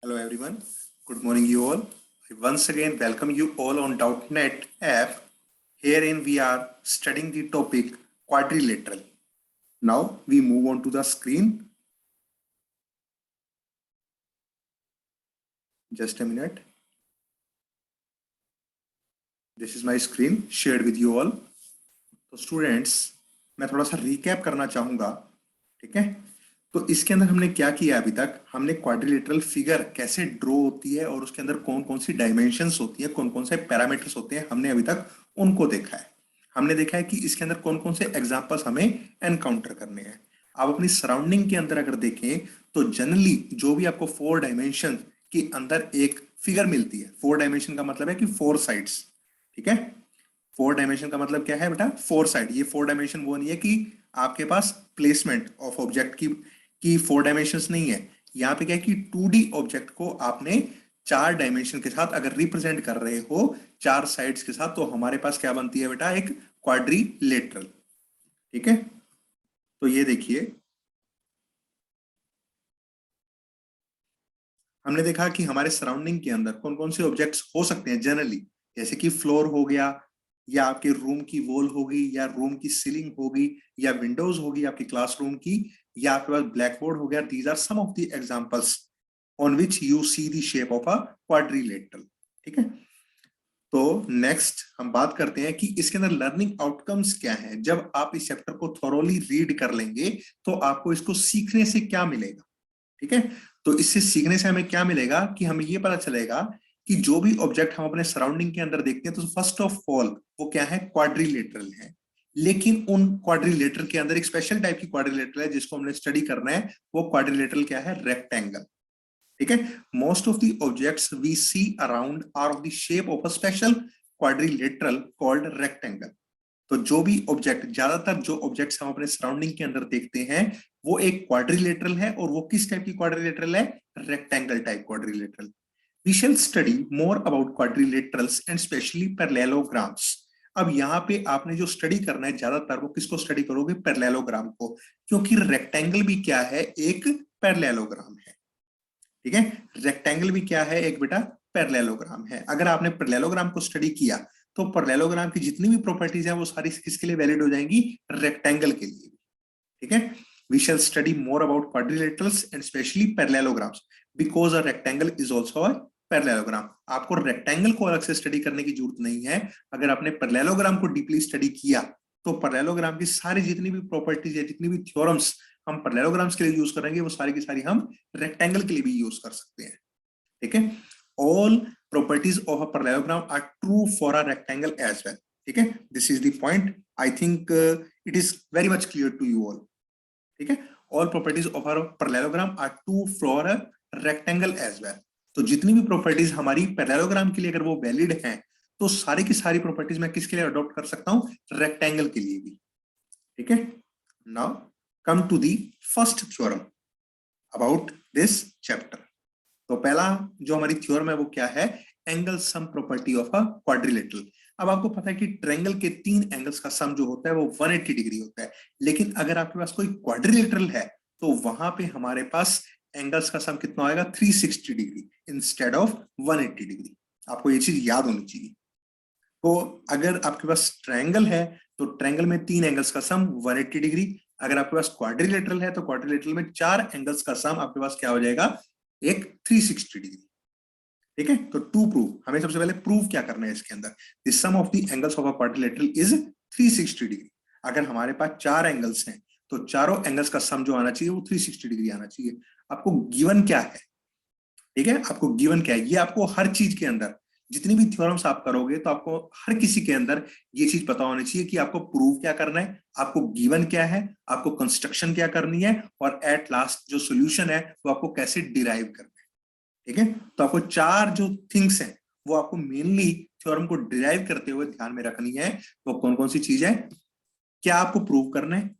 Hello everyone, good morning you all. I once again welcome you all on .NET app. Herein we are studying the topic quadrilateral. Now we move on to the screen. Just a minute. This is my screen shared with you all. तो students मैं थोड़ा सा recap करना चाहूंगा, ठीक है। तो इसके अंदर हमने क्या किया अभी तक, हमने क्वाड्रिलेटरल फिगर कैसे ड्रॉ होती है और उसके अंदर कौन कौन सी डायमेंशंस होती है, कौन कौन से पैरामीटर्स होते हैं, हमने अभी तक उनको देखा है। हमने देखा है कि इसके अंदर कौन कौन से एग्जांपल्स हमें एनकाउंटर करने हैं। आप अपनी सराउंडिंग के अंदर अगर देखें तो जनरली जो भी आपको 4 डायमेंशन के अंदर एक फिगर मिलती है, 4 डायमेंशन का मतलब है कि 4 साइड्स, ठीक है। 4 डायमेंशन का मतलब क्या है बेटा, 4 साइड। ये 4 डायमेंशन वो नहीं है कि आपके पास प्लेसमेंट ऑफ ऑब्जेक्ट की 4 डायमेंशंस नहीं है। यहाँ पे क्या है कि 2D ऑब्जेक्ट को आपने 4 डायमेंशन के साथ अगर रिप्रेजेंट कर रहे हो, 4 साइड्स के साथ, तो हमारे पास क्या बनती है बेटा, एक क्वाड्रिलेटरल, ठीक है। तो ये देखिए, हमने देखा कि हमारे सराउंडिंग के अंदर कौन कौन से ऑब्जेक्ट्स हो सकते हैं जनरली, जैसे कि फ्लोर हो गया, या आपके रूम की वॉल होगी, या रूम की सीलिंग होगी, या विंडोज होगी आपकी क्लासरूम की, या आपके पास ब्लैक बोर्ड हो गया। These are some of the examples on which you see the shape of a quadrilateral, ठीक है। तो नेक्स्ट हम बात करते हैं कि इसके अंदर लर्निंग आउटकम्स क्या है। जब आप इस चैप्टर को थॉरोली रीड कर लेंगे तो आपको इसको सीखने से क्या मिलेगा, ठीक है। तो इससे सीखने से हमें क्या मिलेगा कि हमें ये पता चलेगा कि जो भी ऑब्जेक्ट हम अपने सराउंडिंग के अंदर देखते हैं तो फर्स्ट ऑफ ऑल वो क्या है, क्वाड्रिलेटरल है। लेकिन उन क्वाड्रिलेटरल के अंदर एक स्पेशल टाइप की क्वाड्रिलेटरल है जिसको हमने स्टडी करना है। वो क्वाड्रिलेटरल क्या है, रेक्टेंगल, ठीक है। Most of the objects we see around are of the shape of a special quadrilateral called rectangle. तो जो भी ऑब्जेक्ट, ज्यादातर जो ऑब्जेक्ट्स हम अपने सराउंडिंग के अंदर देखते हैं वो एक क्वाड्रिलेटरल है। और वो किस टाइप की क्वाड्रिलेटरल है, rectangle type quadrilateral. We shall study more about quadrilaterals and specially parallelograms. अब यहाँ पे आपने जो स्टडी करना है ज्यादातर वो किसको स्टडी करोगे, पैरेललोग्राम को, क्योंकि रेक्टेंगल भी क्या है, एक पैरेललोग्राम है, ठीक है। रेक्टेंगल भी क्या है, एक बेटा पैरेललोग्राम है। अगर आपने पैरेललोग्राम को स्टडी किया तो पैरेललोग्राम की जितनी भी प्रॉपर्टीज हैं वो सारी किसके लिए वैलिड हो जाएंगी, रेक्टेंगल के लिए, ठीक है। We shall study more about quadrilaterals and specially parallelograms because a rectangle is also a parallelogram. आपको रेक्टेंगल को अलग से स्टडी करने की जरूरत नहीं है। अगर आपने पैरेललोग्राम को डीपली स्टडी किया तो पैरेललोग्राम की सारी जितनी भी प्रॉपर्टीज है, जितनी भी थ्योरम्स हम पैरेललोग्राम्स के लिए यूज करेंगे वो सारी की सारी हम रेक्टेंगल के लिए भी यूज कर सकते हैं, ठीक है। All properties of a parallelogram are true for a rectangle as well, ठीक है। this is the point. I think it is very much clear to you all, ठीक है। all properties of a parallelogram are true for a rectangle as well. तो जितनी भी properties हमारी parallelogram के लिए अगर वो वैलिड हैं तो सारी की सारी प्रॉपर्टीज मैं किसके लिए अडॉप्ट कर सकता हूं, रेक्टेंगल के लिए भी, ठीक है। Now come to the first theorem about this chapter. तो पहला जो हमारी थ्योरम है वो क्या है, angle sum property of a quadrilateral. अब आपको पता है कि ट्रायंगल के 3 एंगल्स का सम जो होता है वो 180 डिग्री होता है। लेकिन अगर आपके पास कोई क्वाड्रिलेटरल है तो वहां पे हमारे पास एंगल्स का सम कितना आएगा, 360 डिग्री इंस्टेड ऑफ 180 डिग्री। आपको ये चीज याद होनी चाहिए। तो अगर आपके पास ट्रायंगल है तो ट्रायंगल में 3 एंगल्स का सम 180 डिग्री। अगर आपके पास क्वाड्रिलेटरल है तो क्वाड्रिलेटरल में 4 एंगल्स का सम आपके पास क्या हो जाएगा, एक 360 डिग्री, ठीक है। तो टू प्रूव, हमें सबसे पहले प्रूव क्या करना है इसके अंदर, the sum of the angles of a quadrilateral is 360 degree. अगर हमारे पास 4 एंगल्स हैं तो चारों एंगल्स का सम जो आना चाहिए वो 360 डिग्री आना चाहिए। आपको गिवन क्या है, ठीक है, आपको गिवन क्या है, ये आपको हर चीज के अंदर जितनी भी थ्योरम्स आप करोगे तो आपको हर किसी के अंदर ये चीज पता होनी चाहिए कि आपको प्रूव क्या करना है, आपको गिवन क्या है, आपको कंस्ट्रक्शन क्या करनी है, और एट लास्ट जो सोल्यूशन है वो आपको कैसे डिराइव करना है, ठीक है। तो आपको 4 जो थिंग्स हैं वो आपको मेनली थ्योरम को डिराइव करते हुए ध्यान में रखनी है। वो कौन कौन सी चीज है, क्या आपको प्रूव करना है,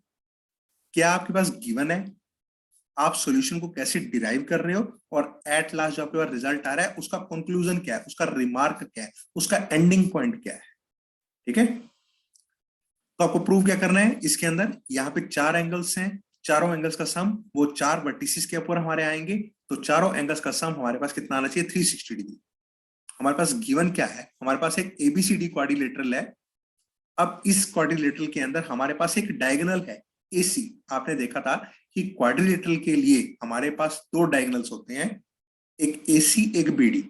क्या आपके पास गिवन है, आप सॉल्यूशन को कैसे डिराइव कर रहे हो, और एट लास्ट जो आपके पास रिजल्ट आ रहा है उसका कंक्लूजन क्या है, उसका रिमार्क क्या है, उसका एंडिंग पॉइंट क्या है, ठीक है। तो आपको प्रूव क्या करना है इसके अंदर, यहाँ पे 4 एंगल्स हैं, चारों एंगल्स का सम वो 4 वर्टिसेस के ऊपर हमारे आएंगे, तो चारों एंगल्स का सम हमारे पास कितना आना चाहिए, 360 डिग्री। हमारे पास गिवन क्या है, हमारे पास एक एबीसीडी क्वाड्रिलेटरल है। अब इस क्वाड्रिलेटरल के अंदर हमारे पास एक डायगोनल है एसी। आपने देखा था कि क्वाड्रिलेटरल के लिए हमारे पास दो डायगोनल्स होते हैं, एक एसी एक बीडी,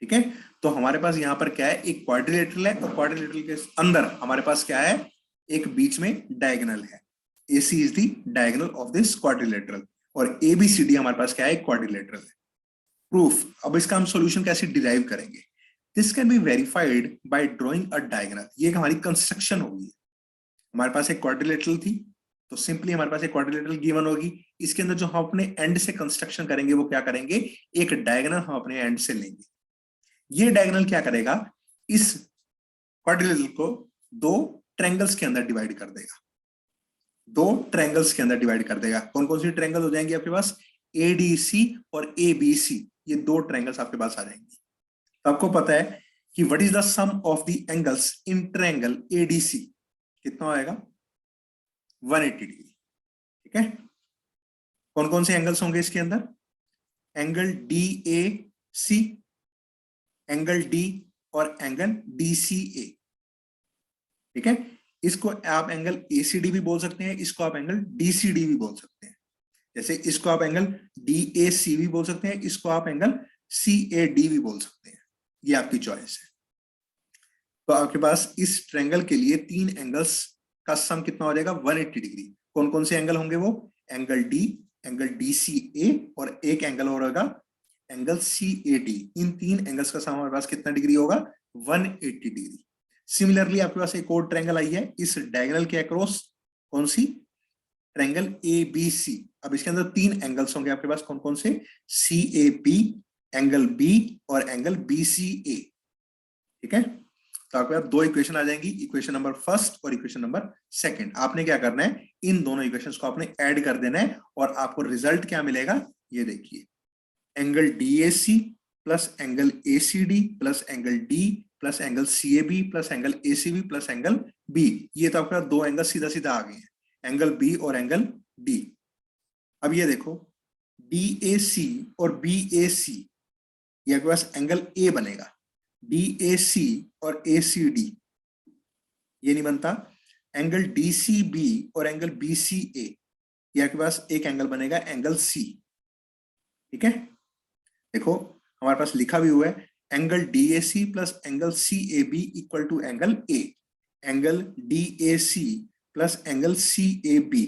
ठीक है। तो हमारे पास यहाँ पर क्या है, एक क्वाड्रिलेटरल है और क्वाड्रिलेटरल के अंदर हमारे पास क्या है, एक बीच में डायगोनल है। AC is the diagonal of this quadrilateral और ABCD हमारे पास क्या है, क्वाड्रिलेटरल है। प्रूफ, अब इसका हम सॉल्यूशन कैसे डिराइव करेंगे, this can be verified by drawing a diagram. ये हमारी कंस्ट्रक्शन होगी। हमारे पास एक क्वाड्रिलेटरल थी, तो सिंपली हमारे पास एक क्वाड्रिलेटरल गिवन होगी, इसके अंदर जो हम अपने एंड से कंस्ट्रक्शन करेंगे वो क्या करेंगे, एक डायगोनल हम अपने एंड से लेंगे। ये डायगोनल क्या करेगा, इस क्वाड्रिलेटरल को दो ट्रायंगल्स के अंदर डिवाइड कर देगा, दो ट्रायंगल्स के अंदर डिवाइड कर देगा। कौन कौन सी ट्रायंगल हो जाएंगे आपके पास, ADC और ABC, ये दो ट्रायंगल्स आपके पास आ जाएंगे। तो आपको पता है कि what is the sum of the angles in triangle ADC, कितना आएगा, 180 डिग्री, ठीक है। कौन कौन से एंगल्स होंगे इसके अंदर, एंगल DAC, एंगल D और एंगल DCA, ठीक है। इसको आप एंगल ACD भी बोल सकते हैं, इसको आप एंगल DCD भी बोल सकते हैं। जैसे इसको आप एंगल DAC भी बोल सकते हैं, इसको आप एंगल CAD भी बोल सकते हैं, ये आपकी चॉइस है। तो आपके पास इस ट्रायंगल के लिए तीन एंगल्स का सम कितना हो जाएगा, 180 डिग्री। कौन कौन से एंगल होंगे वो, एंगल D, एंगल DCA और एक एंगल और होगा एंगल CAD। इन तीन एंगल्स का सम हमारे पास कितना डिग्री होगा, 180 डिग्री। सिमिलरली आपके पास एक और ट्रायंगल आई है इस डायगोनल के अक्रॉस, कौन सी, ट्रायंगल ABC। अब इसके अंदर तीन एंगल्स होंगे आपके पास, कौन कौन से, CAB, एंगल B और एंगल BCA, ठीक है। तो आपके पास दो इक्वेशन आ जाएंगी, इक्वेशन नंबर फर्स्ट और इक्वेशन नंबर सेकंड। आपने क्या करना है, इन दोनों इक्वेशंस को आपने ऐड कर देना है और आपको रिजल्ट क्या मिलेगा, ये देखिए, angle DAC plus angle ACD plus angle D plus angle CAB plus angle ACB plus angle B। ये तो आपका दो एंगल सीधा सीधा आ गए हैं, एंगल B और एंगल D। अब ये देखो, DAC और BAC, ये आपके पास एंगल A बनेगा, DAC और ACD ये नहीं बनता, एंगल DCB और एंगल BCA, ये आपके पास एक एंगल बनेगा एंगल C, ठीक है। देखो हमारे पास लिखा भी हुआ है, angle DAC plus angle CAB equal to angle A, angle DAC plus angle CAB,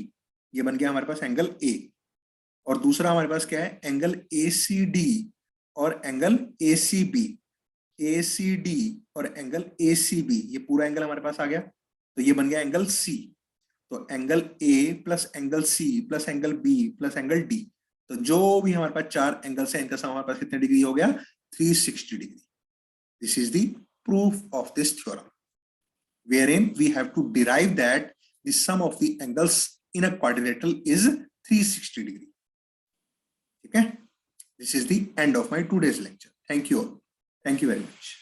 ये बन गया हमारे पास एंगल A। और दूसरा हमारे पास क्या है, एंगल ACD और एंगल ACB, ACD और एंगल ACB, ये पूरा एंगल हमारे पास आ गया, तो ये बन गया एंगल C। तो angle A plus angle C plus angle B plus angle D, तो जो भी हमारे पास चार एंगल्स है इनका सम हमारे पास कितने डिग्री हो गया, 360 degree. This is the proof of this theorem, wherein we have to derive that the sum of the angles in a quadrilateral is 360 degree. ठीक है, this is the end of my today's lecture. Thank you all. Thank you very much.